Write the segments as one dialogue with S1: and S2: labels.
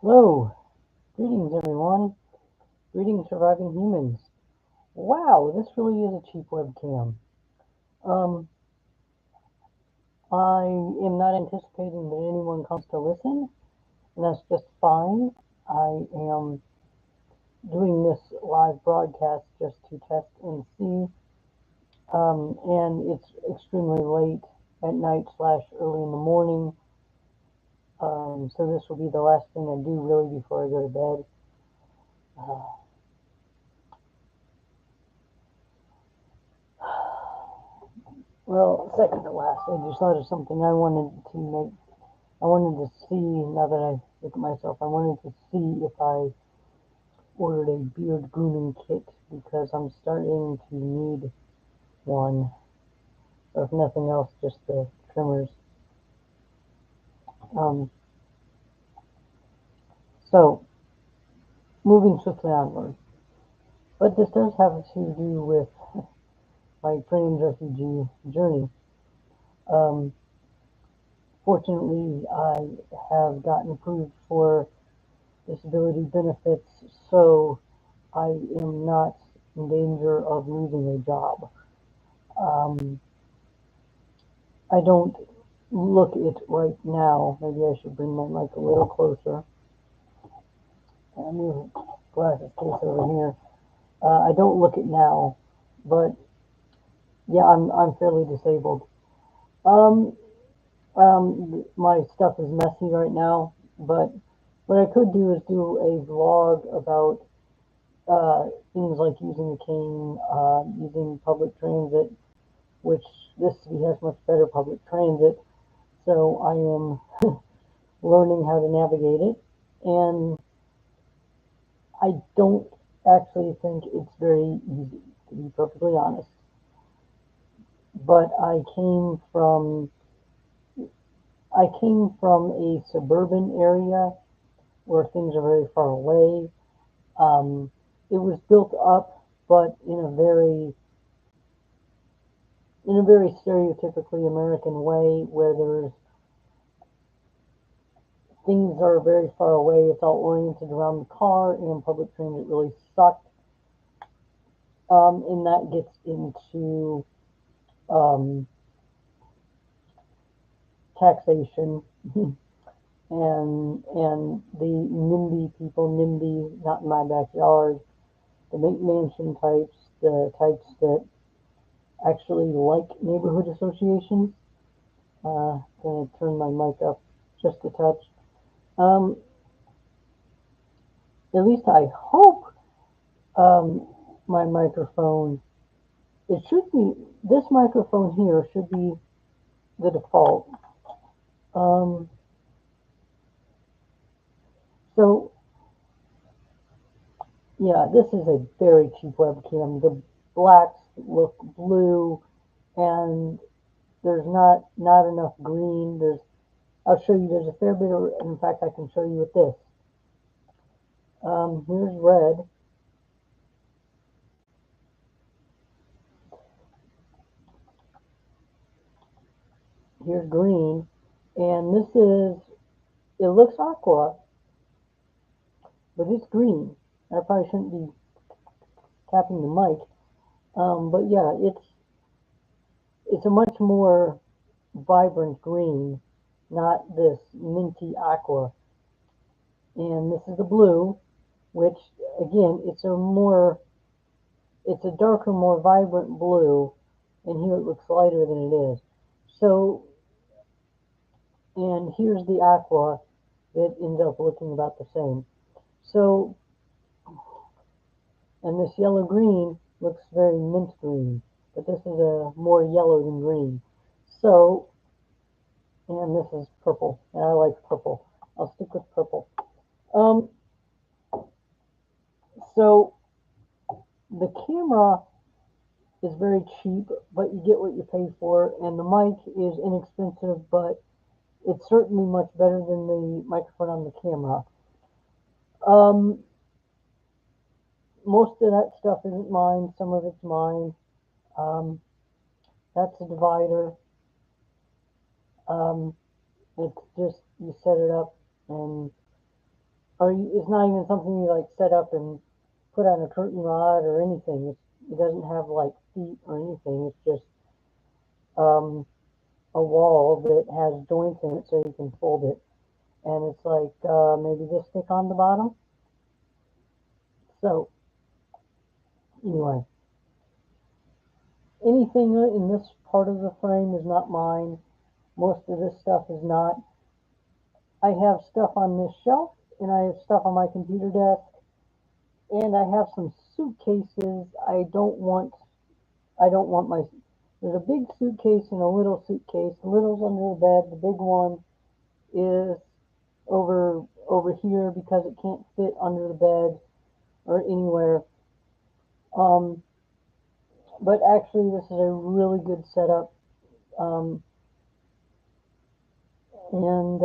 S1: Hello, greetings everyone. Greetings surviving humans. Wow, this really is a cheap webcam. Um, I am not anticipating that anyone comes to listen, and that's just fine. I am doing this live broadcast just to test and see, and it's extremely late at night slash early in the morning. So this will be the last thing I do really before I go to bed. Well, second to last, I just thought of something I wanted to make. I wanted to see, now that I look at myself, I wanted to see if I ordered a beard grooming kit because I'm starting to need one. Or if nothing else, just the trimmers. Um, so, moving swiftly onward. But this does have to do with my trained refugee journey. Um, Fortunately, I have gotten approved for disability benefits, so I am not in danger of losing a job. Um, I don't look it right now. Maybe I should bring my mic a little closer. I move glasses case over here. I don't look it now, but yeah, I'm fairly disabled. Um, my stuff is messy right now, but what I could do is do a vlog about things like using a cane, using public transit, which this city has much better public transit, so I am learning how to navigate it, and I don't actually think it's very easy, to be perfectly honest. But I came from a suburban area where things are very far away. Um, it was built up, but in a very stereotypically American way, where there's things are very far away. It's all oriented around the car, and public transit really sucked. And that gets into um, taxation and the NIMBY people, NIMBY, not in my backyard, the mansion types, the types that actually like neighborhood associations. Gonna turn my mic up just a touch. Um, at least I hope um, my microphone. It should be this microphone here should be the default. Um, so yeah, this is a very cheap webcam. The blacks look blue, and there's not enough green. I'll show you. There's a fair bit of. In fact, I can show you with this. Here's red. Here's green, and this is. It looks aqua, but it's green. I probably shouldn't be tapping the mic. But yeah, it's a much more vibrant green, not this minty aqua. And this is the blue, which again, it's a darker, more vibrant blue, and here it looks lighter than it is. So, and here's the aqua that ends up looking about the same. So, and this yellow green looks very mint green, but this is a more yellow than green. So, and this is purple, and I like purple. I'll stick with purple. Um, so the camera is very cheap, but you get what you pay for, and the mic is inexpensive, but it's certainly much better than the microphone on the camera. Um, Most of that stuff isn't mine. Some of it's mine. Um, that's a divider. Um, it's just you set it up, and it's not even something you like set up and put on a curtain rod or anything. It doesn't have like feet or anything. It's just um, a wall that has joints in it so you can fold it. And it's like maybe this thick on the bottom. So anyway, anything in this part of the frame is not mine. Most of this stuff is not. I have stuff on this shelf, and I have stuff on my computer desk, and I have some suitcases. I don't want my. There's a big suitcase and a little suitcase. The little's under the bed. The big one is over here because it can't fit under the bed or anywhere. Um, but actually, this is a really good setup. Um, and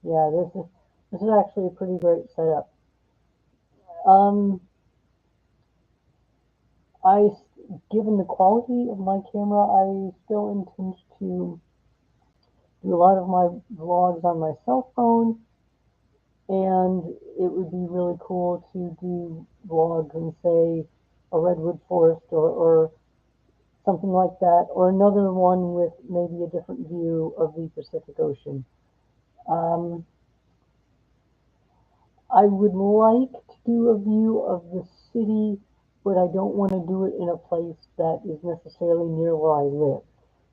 S1: yeah, this is actually a pretty great setup. Um, I, given the quality of my camera, I still intend to do a lot of my vlogs on my cell phone, and it would be really cool to do vlogs in, say, a redwood forest or something like that, or another one with maybe a different view of the Pacific Ocean. Um, I would like to do a view of the city, but I don't want to do it in a place that is necessarily near where I live.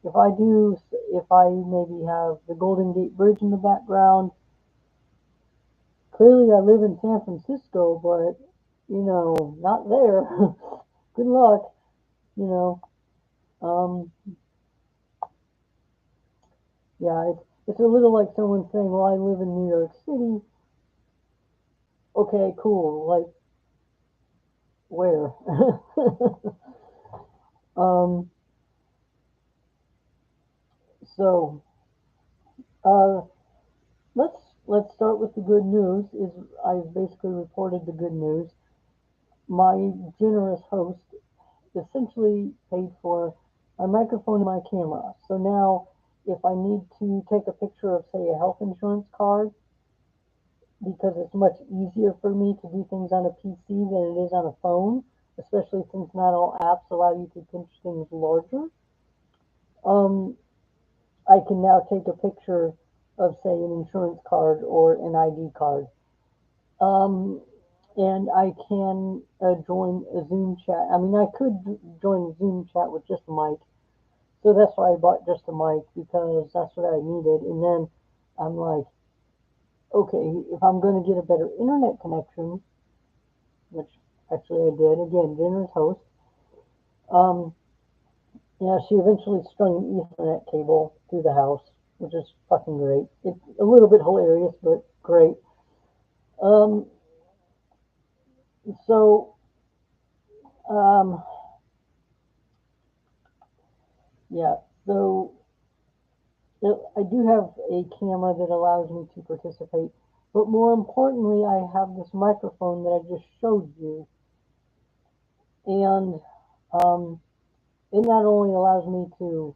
S1: If I do, if I maybe have the Golden Gate Bridge in the background, clearly I live in San Francisco, but, not there. Good luck, you know. Um, yeah, it's a little like someone saying, well, I live in New York City. Okay, cool. Like, where? um, so, uh, let's start with the good news. I've basically reported the good news. My generous host essentially paid for my microphone and my camera. So now, if I need to take a picture of, say, a health insurance card, because it's much easier for me to do things on a PC than it is on a phone, especially since not all apps allow you to pinch things larger. Um, I can now take a picture of, say, an insurance card or an ID card. Um, and I can join a Zoom chat. I mean, I could join a Zoom chat with just a mic. So that's why I bought just a mic, because that's what I needed. And then I'm like, okay, if I'm going to get a better internet connection, which actually I did, again, dinner's host, um, yeah, she eventually strung an Ethernet cable through the house, which is fucking great. It's a little bit hilarious, but great. Um, so, um, yeah, so I do have a camera that allows me to participate, but more importantly, I have this microphone that I just showed you, and it not only allows me to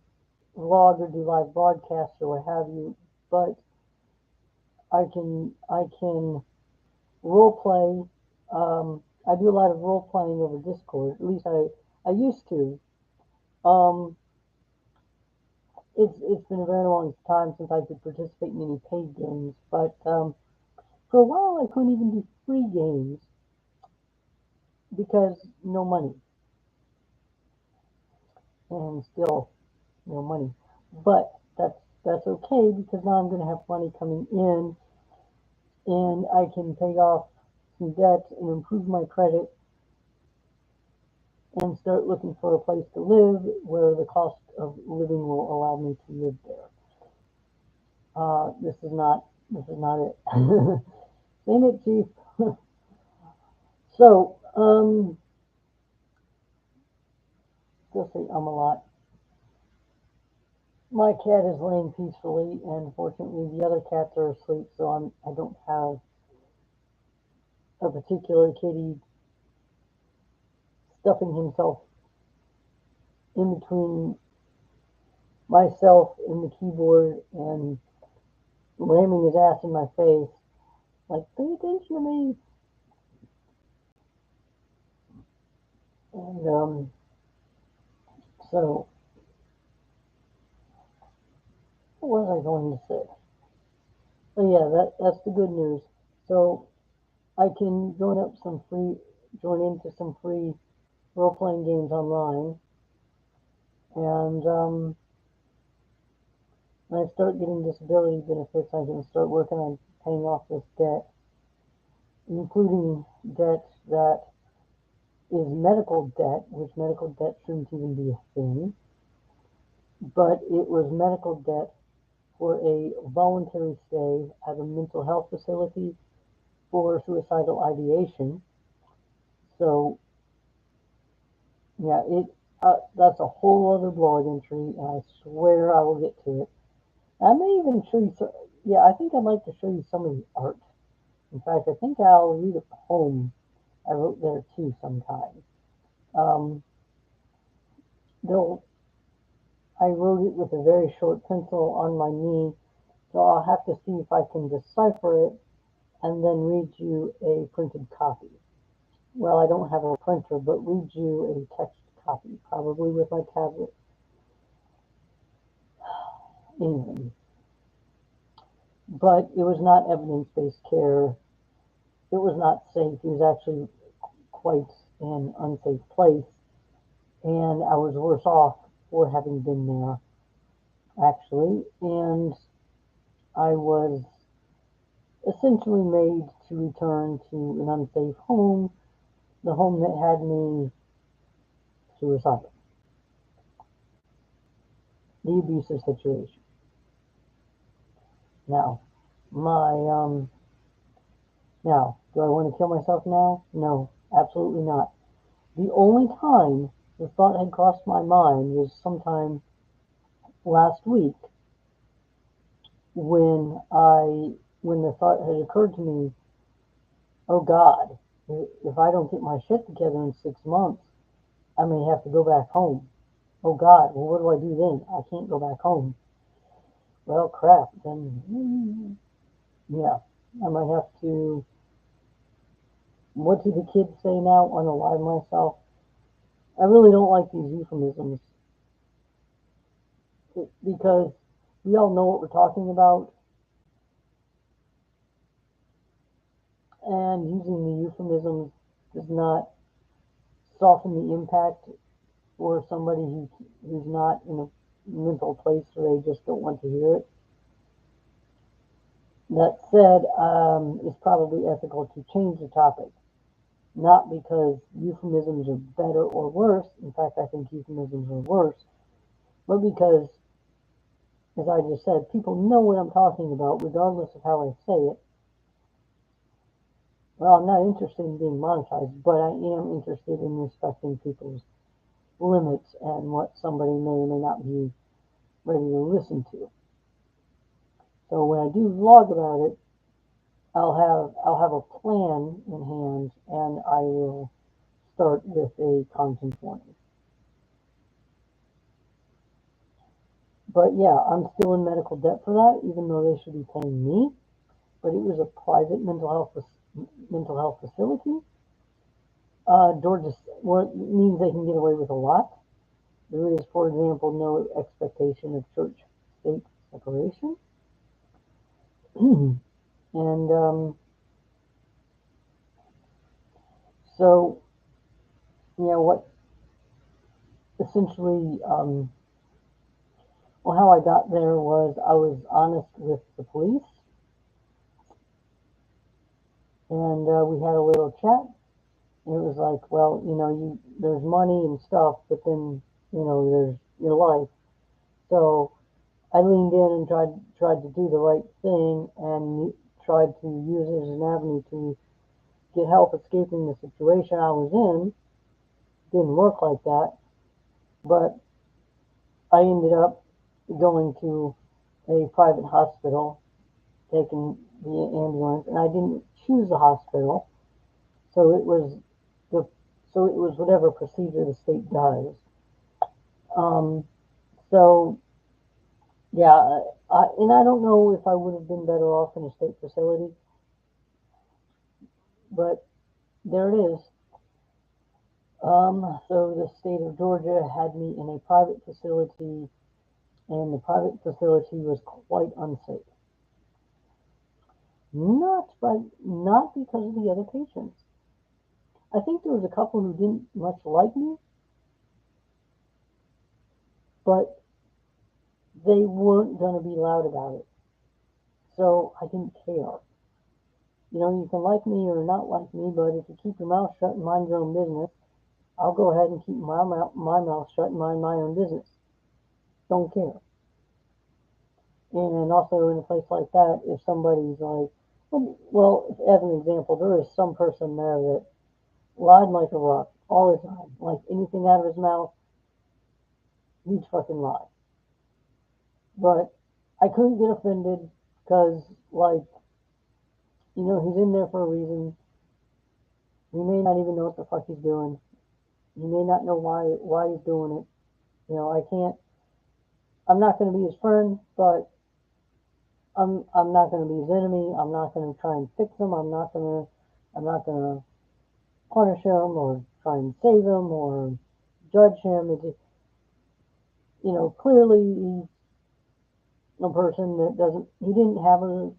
S1: vlog or do live broadcasts or what have you, but I can role play. I do a lot of role playing over Discord. At least I used to. Um, it's been a very long time since I could participate in any paid games, but for a while I couldn't even do free games because no money, and still no money. But that's okay, because now I'm going to have money coming in, and I can pay off some debt and improve my credit and start looking for a place to live where the cost of living will allow me to live there. This is not it. Ain't it, Chief? So, still say a lot. My cat is laying peacefully, and fortunately the other cats are asleep, so I don't have a particular kitty stuffing himself in between myself and the keyboard and ramming his ass in my face. like, pay attention to me. And so, what was I going to say? Oh yeah, that's the good news. So I can join into some free role playing games online, and when I start getting disability benefits, I can start working on paying off this debt, including debt that is medical debt, which medical debt shouldn't even be a thing, but it was medical debt for a voluntary stay at a mental health facility for suicidal ideation. So yeah, that's a whole other blog entry, and I swear I will get to it. I may even show you some. Yeah, I think I'd like to show you some of the art. In fact, I think I'll read a poem I wrote there too sometime. Um, though I wrote it with a very short pencil on my knee, so I'll have to see if I can decipher it and then read you a printed copy. Well, I don't have a printer, but read you a text copy, probably with my tablet. Anyway, but it was not evidence-based care. It was not safe. It was actually quite an unsafe place, and I was worse off for having been there, actually. And I was essentially made to return to an unsafe home, the home that had me suicidal, the abusive situation. Now, my now, do I want to kill myself now? No, absolutely not. The only time the thought had crossed my mind was sometime last week when when the thought had occurred to me, oh God, if I don't get my shit together in 6 months, I may have to go back home. Oh God, well, what do I do then? I can't go back home. Well, crap, then, yeah, I might have to, what do the kids say now? Unalive myself. I really don't like these euphemisms because we all know what we're talking about, and using the euphemisms does not soften the impact for somebody who's not in a mental place where they just don't want to hear it. That said, it's probably ethical to change the topic, not because euphemisms are better or worse. In fact, I think euphemisms are worse, but because, as I just said, people know what I'm talking about, regardless of how I say it. Well, I'm not interested in being monetized, but I am interested in respecting people's limits and what somebody may or may not be ready to listen to. So when I do vlog about it, I'll have a plan in hand, and I will start with a content warning. But yeah, I'm still in medical debt for that, even though they should be paying me. But it was a private mental health facility. Georgia, what means they can get away with a lot. There is, for example, no expectation of church-state separation, and so what essentially, well, how I got there was I was honest with the police, and we had a little chat. And it was like, well, there's money and stuff, but then there's your life. So I leaned in and tried to do the right thing and tried to use it as an avenue to get help escaping the situation I was in. Didn't work like that, but I ended up going to a private hospital, taking the ambulance, and I didn't choose the hospital, so it was the so it was whatever procedure the state does. Um, so yeah, and I don't know if I would have been better off in a state facility. But there it is. So the state of Georgia had me in a private facility, and the private facility was quite unsafe. Not because of the other patients. I think there was a couple who didn't much like me, but they weren't going to be loud about it. So I didn't care. You can like me or not like me, but if you keep your mouth shut and mind your own business, I'll go ahead and keep my mouth shut and mind my own business. Don't care. And also in a place like that, if somebody's like, well, as an example, there is some person there that lied like a rock all the time. Like anything out of his mouth, he'd fucking lie. But I couldn't get offended because, like, he's in there for a reason. He may not even know what the fuck he's doing. He may not know why he's doing it. I can't. I'm not going to be his friend, but I'm not going to be his enemy. I'm not going to try and fix him. I'm not going to punish him or try and save him or judge him. It's just, clearly he's a person that he didn't have a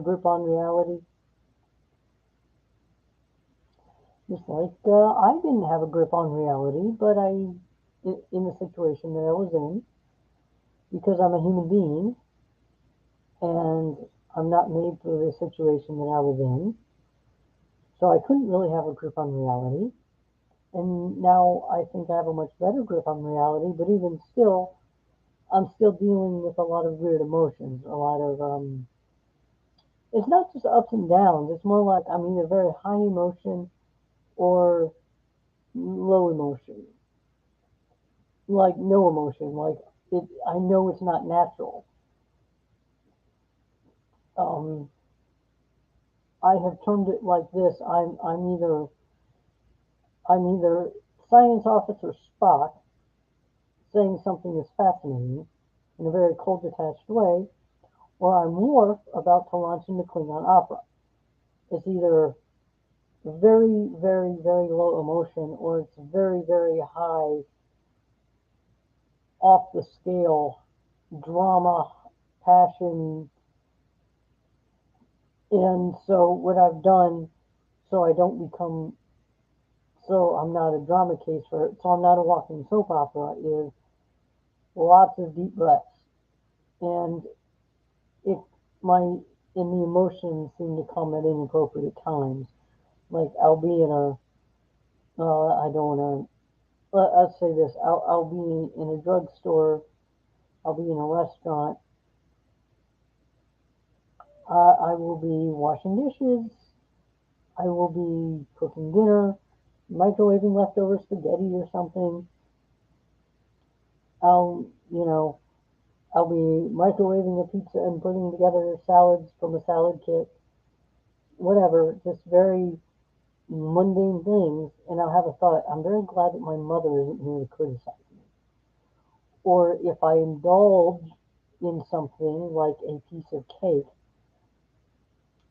S1: grip on reality. Just like I didn't have a grip on reality, but in the situation that I was in, because I'm a human being and I'm not made for the situation that I was in, so I couldn't really have a grip on reality. And now I think I have a much better grip on reality, but even still, I'm still dealing with a lot of weird emotions, a lot of, it's not just ups and downs, it's more like I'm either very high emotion or low emotion. Like no emotion, like I know it's not natural. Um, I have termed it like this, I'm either Science Officer Spock saying something is fascinating in a very cold, detached way, or I'm Worf about to launch into Klingon opera. It's either very, very, very low emotion or it's very, very high, off the scale drama, passion. And so what I've done, so I don't become, so I'm not a drama case for it, so I'm not a walking soap opera, is lots of deep breaths. And if my, and the emotions seem to come at inappropriate times. Like I'll be in a, I don't want to, let's say this, I'll be in a drugstore, I'll be in a restaurant, I will be washing dishes, I will be cooking dinner, microwaving leftover spaghetti or something. I'll, you know, I'll be microwaving a pizza and putting together salads from a salad kit, whatever, just very mundane things. And I'll have a thought, I'm very glad that my mother isn't here to criticize me. Or if I indulge in something like a piece of cake,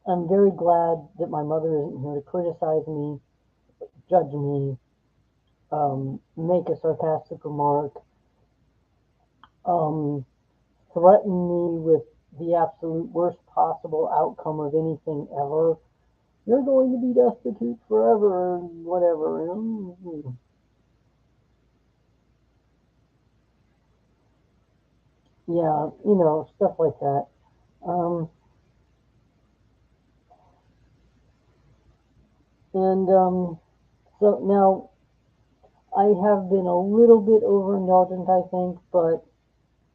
S1: I'm very glad that my mother isn't here to criticize me, judge me, make a sarcastic remark, um, threaten me with the absolute worst possible outcome of anything ever. You're going to be destitute forever, and whatever. Yeah, stuff like that. Um, and so now I have been a little bit overindulgent, I think, but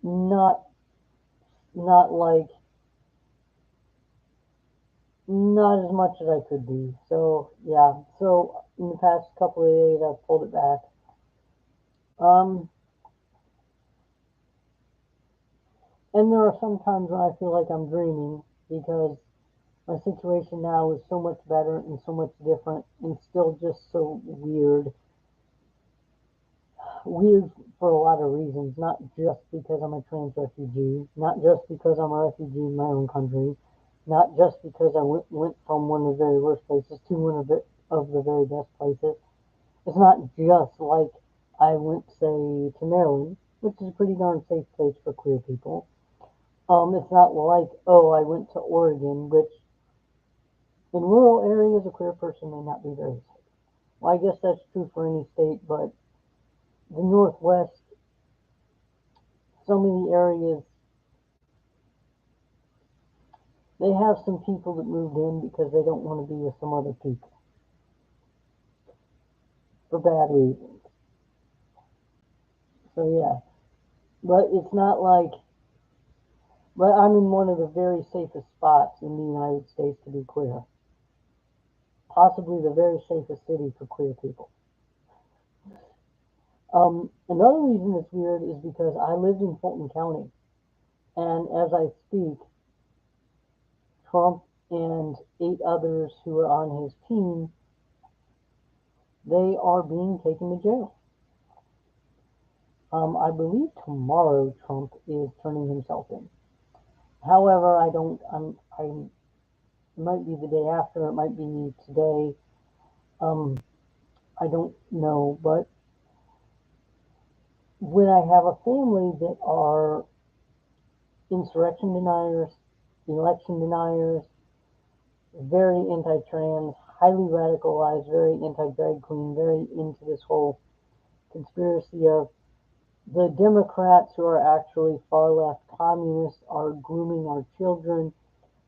S1: not not like not as much as I could be. So yeah. So in the past couple of days, I've pulled it back. Um, and there are some times when I feel like I'm dreaming because my situation now is so much better and so much different and still just so weird. Weird for a lot of reasons, not just because I'm a trans refugee, not just because I'm a refugee in my own country, not just because I went from one of the very worst places to one of the very best places. It's not just like I went, say, to Maryland, which is a pretty darn safe place for queer people. It's not like, oh, I went to Oregon, which in rural areas a queer person may not be very safe. Well, I guess that's true for any state, but the Northwest, so many areas, they have some people that moved in because they don't want to be with some other people for bad reasons. So yeah, but it's not like, but I'm in one of the very safest spots in the United States to be queer. Possibly the very safest city for queer people. Another reason it's weird is because I lived in Fulton County, and as I speak, Trump and 8 others who are on his team, they are being taken to jail. I believe tomorrow Trump is turning himself in. However, I don't. I'm. It might be the day after. It might be today. Um, I don't know. But when I have a family that are insurrection deniers, election deniers, very anti-trans, highly radicalized, very anti-drag queen, very into this whole conspiracy of the Democrats who are actually far left communists are grooming our children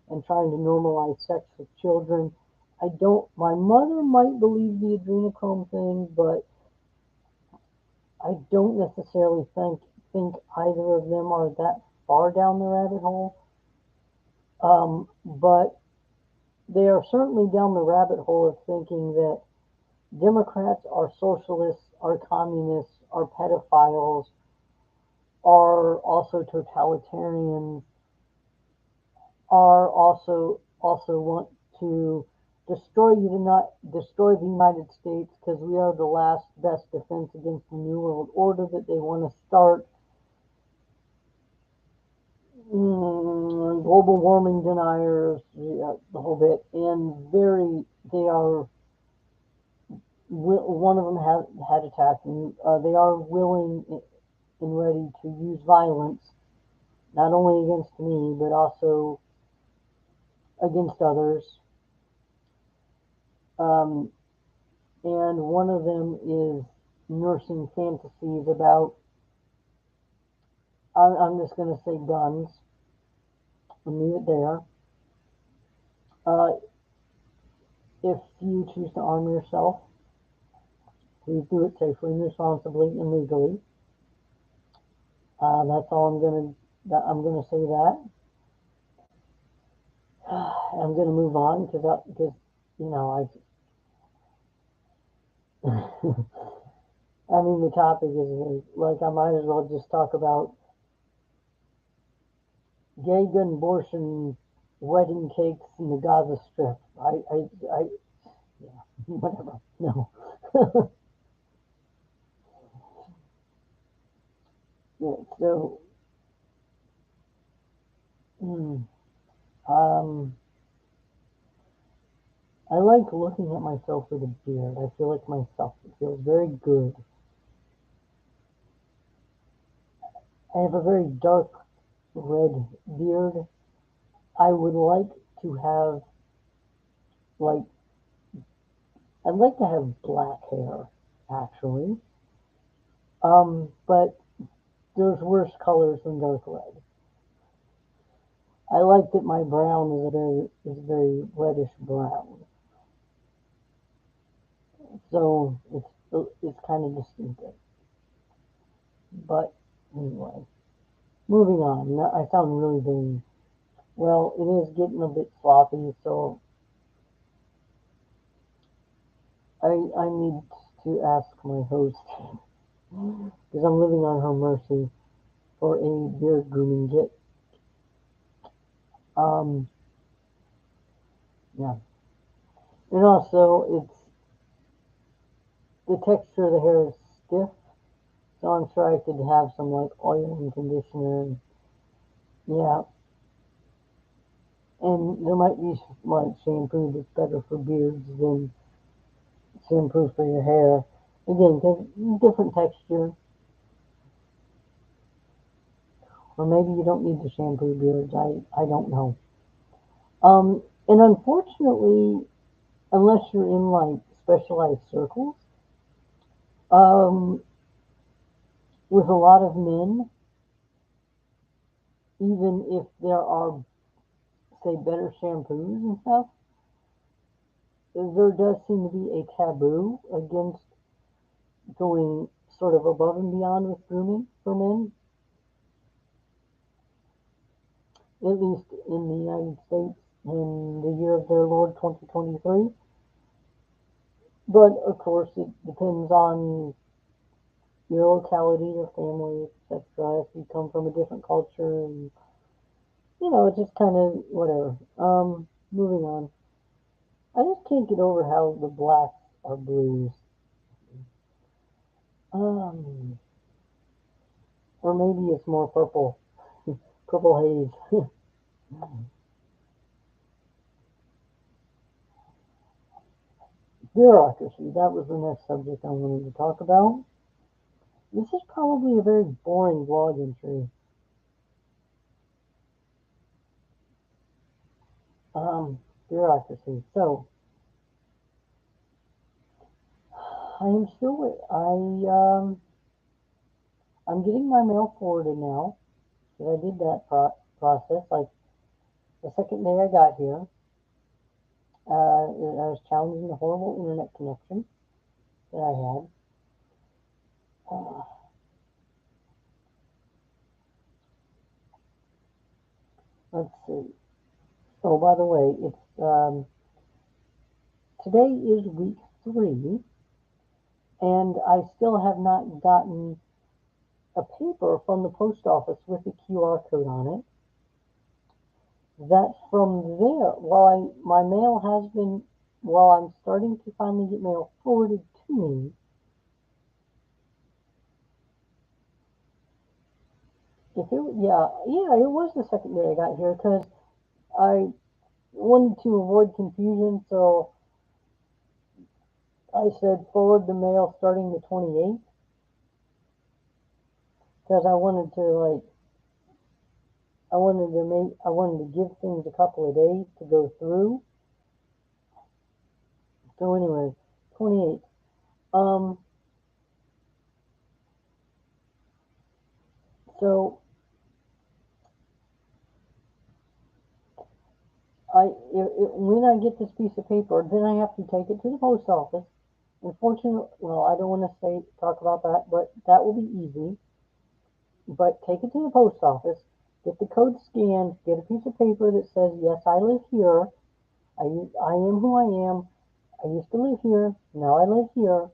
S1: and trying to normalize sex with children. My mother might believe the adrenochrome thing, but I don't necessarily think either of them are that far down the rabbit hole. But they are certainly down the rabbit hole of thinking that Democrats are socialists, are communists, are pedophiles, are also totalitarians, are also want to destroy the United States because we are the last best defense against the New World Order that they want to start. Global warming deniers, the whole bit, and they are. One of them had attacked me. They are willing and ready to use violence, not only against me but also against others. Um, and one of them is nursing fantasies about. I'm just going to say guns and leave it there. Uh, if you choose to arm yourself, please do it safely and responsibly and legally. That's all I'm going to say that. I'm going to move on because you know I I mean the topic is like I might as well just talk about gay gun abortion, wedding cakes in the Gaza Strip. Yeah, whatever. No. Yeah, so, mm, um, I like looking at myself with a beard. I feel like myself. It feels very good. I have a very dark red beard. I would like to have, like, I'd like to have black hair, actually. But there's worse colors than dark red. I like that my brown is very reddish brown. So it's kind of distinctive. But anyway, moving on. I sound really vain. Well, it is getting a bit sloppy, so I need to ask my host because I'm living on her mercy for a beard grooming kit. Um, yeah, and also the texture of the hair is stiff, so I'm sure I could have some like oil and conditioner. And, yeah, And there might be like shampoo that's better for beards than shampoo for your hair. Again, because different texture, or maybe you don't need to shampoo beards. I don't know. And unfortunately, unless you're in like specialized circles, um, with a lot of men, even if there are, say, better shampoos and stuff, there does seem to be a taboo against going sort of above and beyond with grooming for men, at least in the United States in the year of their Lord 2023. But of course, it depends on your locality, your family, etc. If you come from a different culture, and it's just kind of whatever. Moving on. I just can't get over how the blacks are blues. Um, or maybe it's more purple, purple haze. Bureaucracy. That was the next subject I wanted to talk about. This is probably a very boring blog entry. Bureaucracy. So I am still. I'm getting my mail forwarded now. Because I did that process like the second day I got here. I was challenging the horrible internet connection that I had. Uh, let's see. Oh, by the way, it's today is week 3, and I still have not gotten a paper from the post office with a QR code on it. That from there, my mail has been, while I'm starting to finally get mail forwarded to me, it was the second day I got here because I wanted to avoid confusion, so I said forward the mail starting the 28th because I wanted to give things a couple of days to go through. So anyway, 28th. So when I get this piece of paper, then I have to take it to the post office. Unfortunately, well, I don't want to talk about that, but that will be easy. But take it to the post office, get the code scanned, get a piece of paper that says, yes, I live here. I am who I am. I used to live here. Now I live here.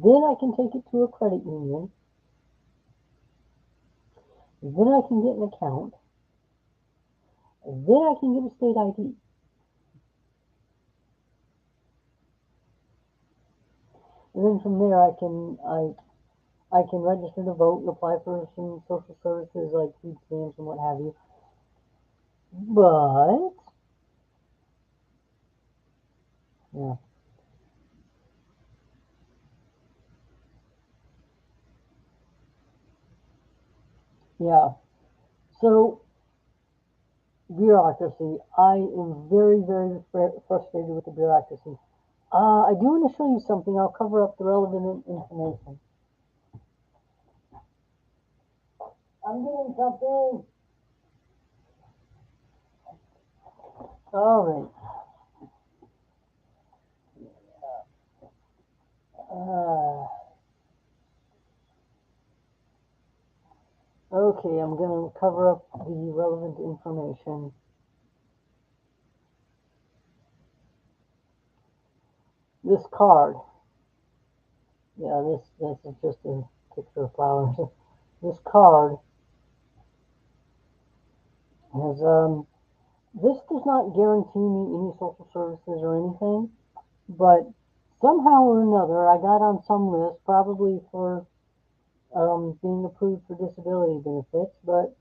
S1: Then I can take it to a credit union. Then I can get an account. Then I can get a state ID. And then from there I can register to vote and apply for some social services like food stamps and what have you. But yeah. Yeah. So bureaucracy. I am very, very frustrated with the bureaucracy. I do want to show you something. I'll cover up the relevant information. I'm doing something. All right. Okay, I'm going to cover up the relevant information. This card. Yeah, this is just a picture of flowers. This card has this does not guarantee me any social services or anything, but somehow or another I got on some list, probably for being approved for disability benefits, but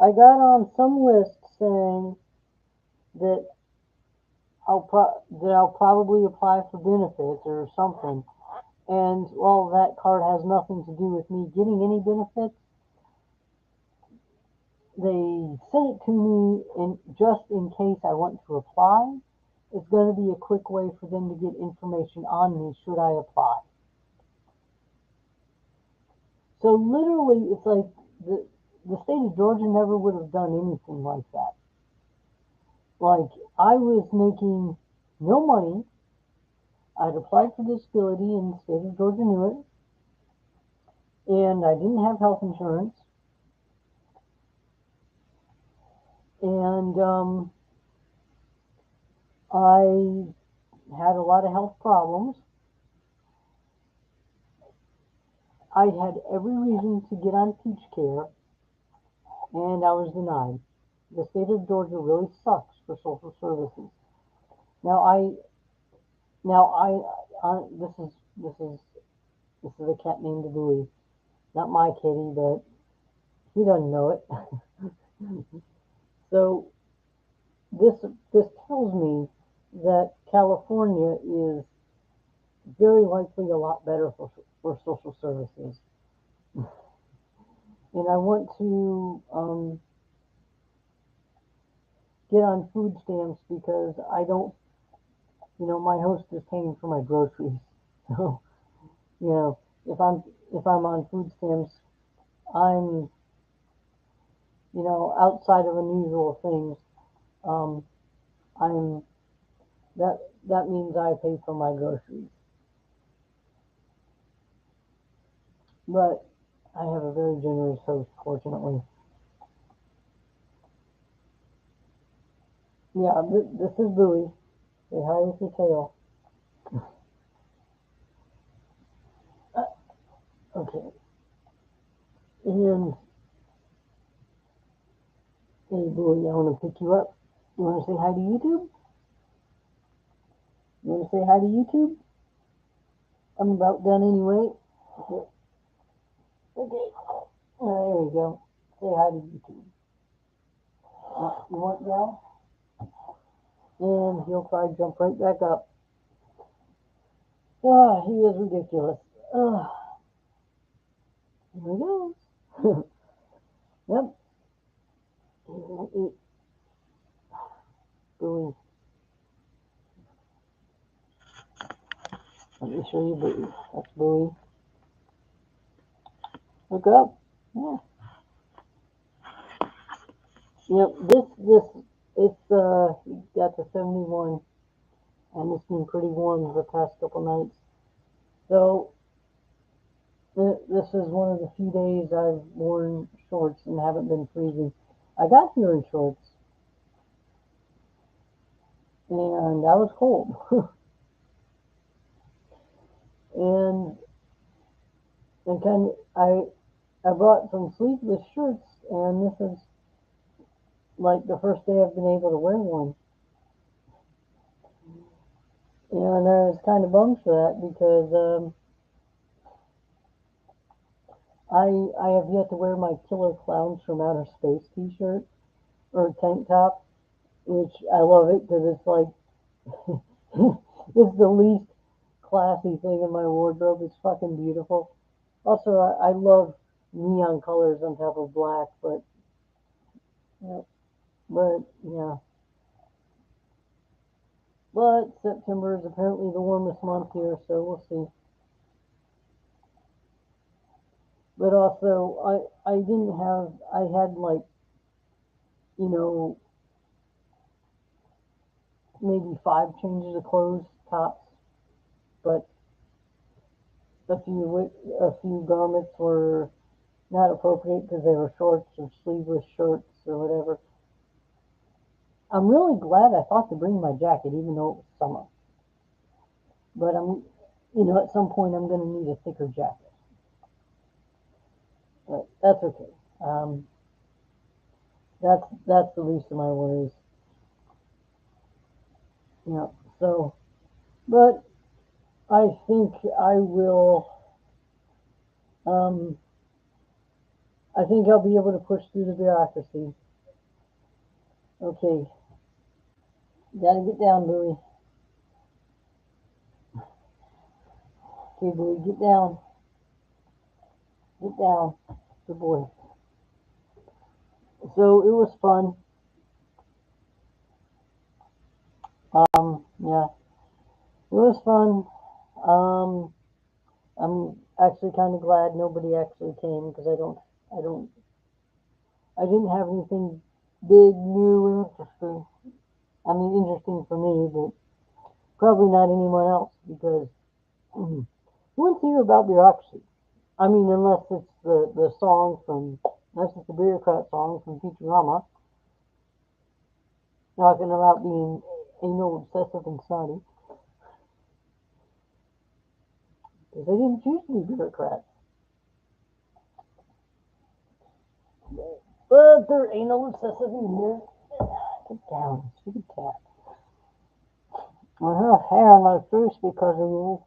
S1: I got on some list saying that I'll probably apply for benefits or something. And while that card has nothing to do with me getting any benefits, they sent it to me in just in case I want to apply. It's going to be a quick way for them to get information on me should I apply. So literally, it's like the state of Georgia never would have done anything like that. Like I was making no money. I'd applied for disability and the state of Georgia knew it, and I didn't have health insurance, and I had a lot of health problems. I had every reason to get on peach care, and I was denied. The state of Georgia really sucks for social services. Now I now this is a cat named Louie, not my kitty, but he doesn't know it. So this this tells me that California is very likely a lot better for social services. And I want to get on food stamps because I don't, my host is paying for my groceries. So, you know, if I'm on food stamps, I'm, outside of unusual things. Um, I'm that that means I pay for my groceries. But I have a very generous host, fortunately. Yeah, this is Bowie. Say hi with your tail. Uh, okay. And hey, Bowie, I want to pick you up. You want to say hi to YouTube? You want to say hi to YouTube? I'm about done anyway. Okay. Okay. There we go. Say hi to YouTube. You want Gal? And he'll probably jump right back up. Ah, he is ridiculous. Ah, here he goes. Yep. Bowie. Let me show you Bowie. That's Bowie. Look up. Yeah. Yep. It's got the 71, and it's been pretty warm the past couple nights. So this is one of the few days I've worn shorts and haven't been freezing. I got here in shorts, and I was cold. and and kind of, I brought some sleeveless shirts, and this is like the first day I've been able to wear one. And I was kind of bummed for that because I have yet to wear my Killer Clowns from Outer Space T-shirt or tank top, which I love it because it's like it's the least classy thing in my wardrobe. It's fucking beautiful. Also, I love neon colors on top of black, yeah, but yeah. But September is apparently the warmest month here, so we'll see. But also, I didn't have I had like you know maybe 5 changes of clothes tops, but a few garments were not appropriate because they were shorts or sleeveless shirts or whatever. I'm really glad I thought to bring my jacket, even though it was summer. But at some point I'm going to need a thicker jacket. But that's okay. Um, that's the least of my worries. Yeah. So, but I think I will. Um, I think I'll be able to push through the bureaucracy. Okay, gotta get down, Louie. Okay, Louie, get down. Get down. Good boy. So it was fun. Yeah, it was fun. Um, I'm actually kind of glad nobody actually came because I don't, I didn't have anything big, new, and interesting. I mean, interesting for me, but probably not anyone else because who wants to hear about bureaucracy? I mean, unless it's the song from, unless it's the bureaucrat song from Futurama talking about being anal, obsessive, and snotty. Because they didn't choose to be bureaucrats. But they're anal, obsessive, and weird. Get down, stupid cat. I have hair on my face because of you.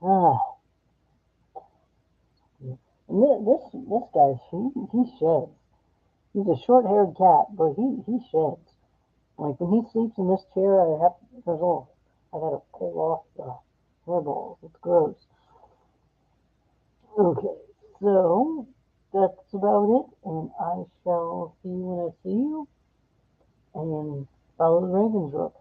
S1: Ah, and this guy, he sheds. He's a short-haired cat, but he sheds. Like when he sleeps in this chair, I gotta pull off the hairballs. It's gross. Okay, so that's about it, and I shall see you when I see you, and follow the Ravens rook.